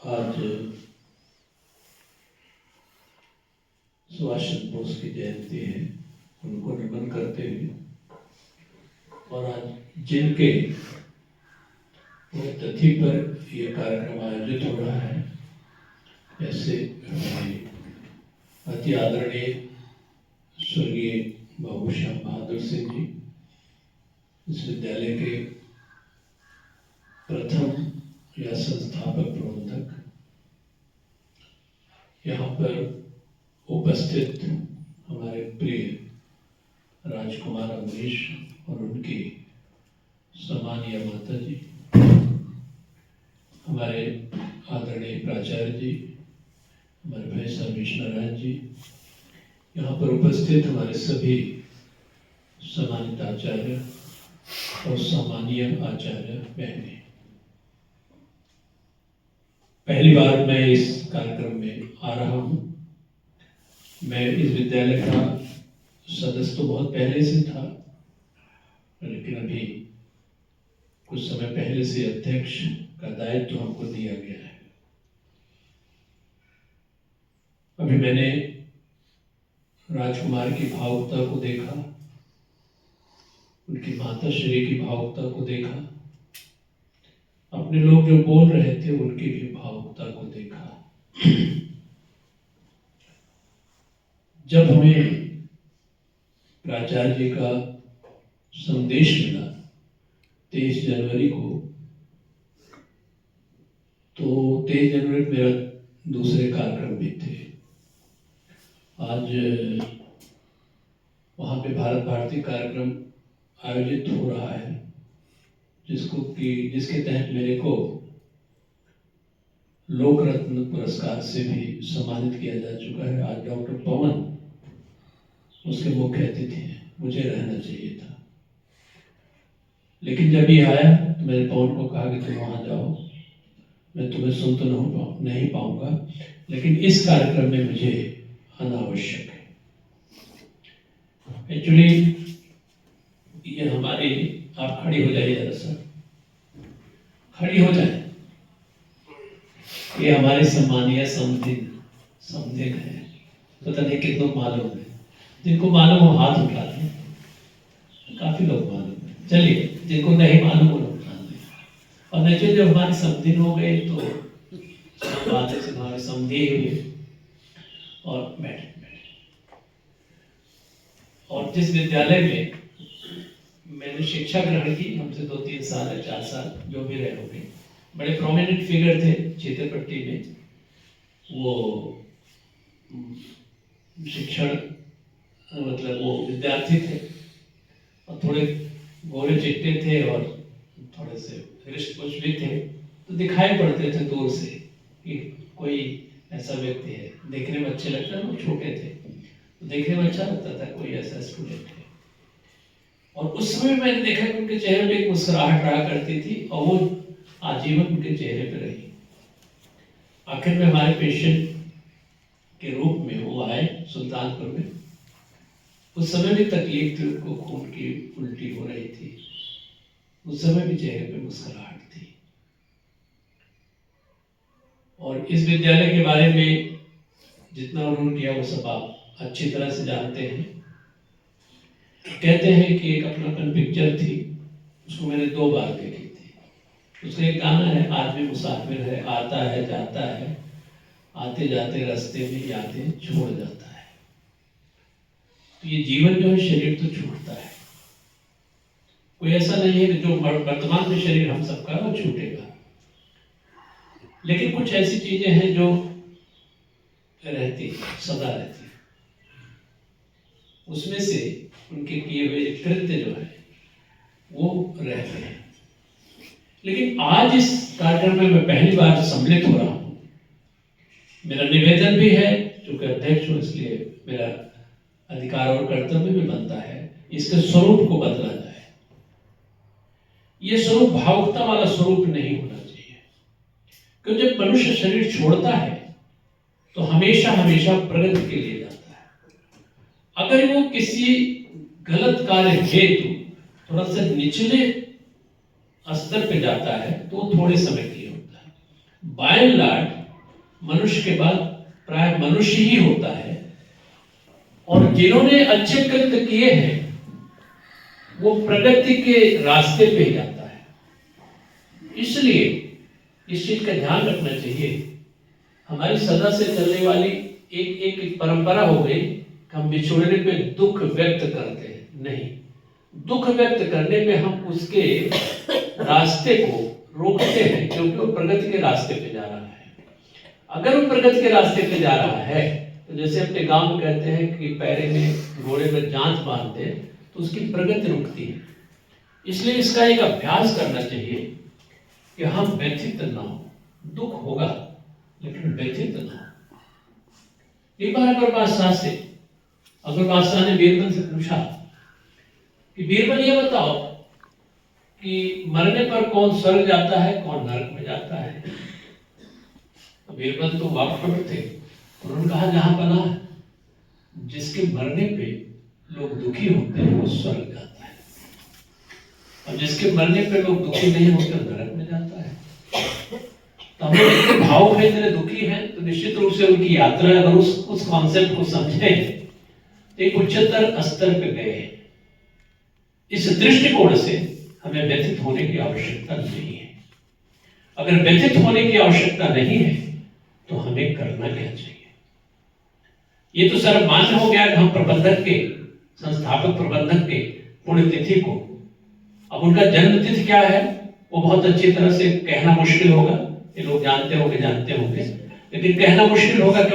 आज सुभाष चंद्र बोस की जयंती है, उनको नमन करते हुए और आज जिनके तिथि पर यह कार्यक्रम आयोजित हो रहा है, ऐसे अति आदरणीय स्वर्गीय बाबू श्याम बहादुर सिंह जी, इस विद्यालय के प्रथम या संस्थापक प्रबंधक, यहाँ पर उपस्थित हमारे प्रिय राजकुमार अमरीश और उनकी सम्मानीय माता जी, हमारे आदरणीय प्राचार्य जी, हमारे भाई साहब विश्वनारायण जी, यहाँ पर उपस्थित हमारे सभी सम्मानित आचार्य और सम्मानीय आचार्य बहनें, पहली बार मैं इस कार्यक्रम में आ रहा हूँ। मैं इस विद्यालय का सदस्य तो बहुत पहले से था, लेकिन अभी कुछ समय पहले से अध्यक्ष का दायित्व तो हमको दिया गया है। अभी मैंने राजकुमार की भावुकता को देखा, उनकी माता श्री की भावुकता को देखा, अपने लोग जो बोल रहे थे उनकी भी भावुकता को देखा। जब हमें प्राचार्य जी का संदेश मिला 23 जनवरी को, तो 23 जनवरी मेरा दूसरे कार्यक्रम भी थे। आज वहाँ पे भारत भारती कार्यक्रम आयोजित हो रहा है, जिसके तहत मेरे को लोक रत्न पुरस्कार से भी सम्मानित किया जा चुका है। आज डॉक्टर पवन उसके मुख्य अतिथि हैं, मुझे रहना चाहिए था, लेकिन जब ये आया तो मैंने पवन को कहा कि तुम वहाँ जाओ, मैं तुम्हें सुन तो नहीं पाऊंगा, लेकिन इस कार्यक्रम में मुझे अनावश्यक है। एक्चुअली ये हमारी, आप खड़ी हो जाइए जरा सा, खड़ी हो जाए। ये हमारे सम्मानीय समधिक है, पता नहीं कितनों मालूम है, जिनको मालूम हो हाथ उठा दें, काफी लोग मालूम है। चलिए, जिनको नहीं मालूम वो लोग उठा दें। और नेचुरली जब हमारे समधिक हो गए तो बात से हमारे समझे हुए और बैठे। और जिस विद्यालय में मैंने शिक्षा ग्रहण की, हमसे 2-3 साल या 4 साल जो भी रहे होंगे, बड़े प्रोमिनेंट फिगर थे क्षेत्रपट्टी में। वो शिक्षण मतलब वो विद्यार्थी थे और थोड़े गोरे चिट्टे थे और थोड़े से हृष्ट-पुष्ट भी थे, तो दिखाई पड़ते थे दूर से कि कोई ऐसा व्यक्ति है। देखने में अच्छे लगते हैं, लोग छोटे थे तो देखने में अच्छा लगता था कोई ऐसा स्टूडेंट है। और उस समय मैंने देखा कि उनके चेहरे पे एक मुस्कुराहट रहा करती थी और वो आजीवन उनके चेहरे पे रही। आखिर में हमारे पेशेंट के रूप में वो आए सुल्तानपुर में। उस समय भी तकलीफ थी, उनको खून की उल्टी हो रही थी, उस समय भी चेहरे पे मुस्कुराहट थी। और इस विद्यालय के बारे में जितना उन्होंने किया वो सब आप अच्छी तरह से जानते हैं। कहते हैं कि एक अपनापन पिक्चर थी, उसको मैंने 2 बार देखी थी। उसका एक गाना है, आदमी मुसाफिर है, आता है जाता है, आते जाते रास्ते में यादें छोड़ जाता है। तो ये जीवन जो है, शरीर तो छूटता है, कोई ऐसा नहीं है कि जो वर्तमान में शरीर हम सबका वो छूटेगा, लेकिन कुछ ऐसी चीजें हैं जो रहती, सदा रहती। उसमें से उनके किए हुए कृत्य जो है वो रहते हैं। लेकिन आज इस कार्यक्रम में मैं पहली बार सम्मिलित हो रहा हूँ। मेरा निवेदन भी है, चूंकि अध्यक्ष हूँ इसलिए मेरा अधिकार और कर्तव्य भी बनता है इसके स्वरूप को बदला जाए। ये स्वरूप भावुकता वाला स्वरूप नहीं होना चाहिए, क्योंकि जब मनुष्य शरीर छोड़ता है तो हमेशा हमेशा प्रगति के लिए जाता है। अगर वो किसी गलत कार्य हेतु थोड़ा सा निचले स्तर पे जाता है तो थोड़े समय के लिए होता है। बाय एंड लार्ज मनुष्य के बाद प्राय मनुष्य ही होता है, और जिन्होंने अच्छे कृत्य किए हैं वो प्रगति के रास्ते पे ही जाता है। इसलिए इस चीज का ध्यान रखना चाहिए। हमारी सदा से चलने वाली एक परंपरा हो गई कि हम बिछोड़ने पे दुख व्यक्त करते हैं। नहीं, दुख व्यक्त करने पे हम उसके रास्ते को रोकते हैं, क्योंकि वो प्रगति के रास्ते पे जा रहा है। अगर वो प्रगति के रास्ते पे जा रहा है तो जैसे अपने गांव में कहते हैं कि पैरे में घोड़े में जांच बांध दे तो उसकी प्रगति रुकती है। इसलिए इसका एक अभ्यास करना चाहिए कि हम व्यथित ना हो। दुख होगा लेकिन व्यथित ना हो। एक बार अकबर बादशाह ने बीरबल से पूछा कि बीरबल ये बताओ कि मरने पर कौन स्वर्ग जाता है, कौन नरक में जाता है। तो बीरबल तो वाकफट थे, उन्होंने कहा जहां पना जिसके मरने पे लोग दुखी होते हैं वो स्वर्ग जाता है, और जिसके मरने पे लोग दुखी नहीं होते नरक में जाता है। तो हम लोग भाव में इतने दुखी हैं तो निश्चित रूप से उनकी यात्रा अगर उस कॉन्सेप्ट को समझें तो एक उच्चतर स्तर पे गए हैं। इस दृष्टिकोण से हमें व्यथित होने की आवश्यकता नहीं है। अगर व्यथित होने की आवश्यकता नहीं है तो हमें करना क्या चाहिए? ये तो सर्वमान्य हो गया कि हम प्रबंधक के, संस्थापक प्रबंधक के पुण्यतिथि को, अब उनका जन्म तिथि क्या है वो बहुत अच्छी तरह से कहना मुश्किल होगा, ये लोग जानते होंगे, लेकिन कहना मुश्किल होगा कि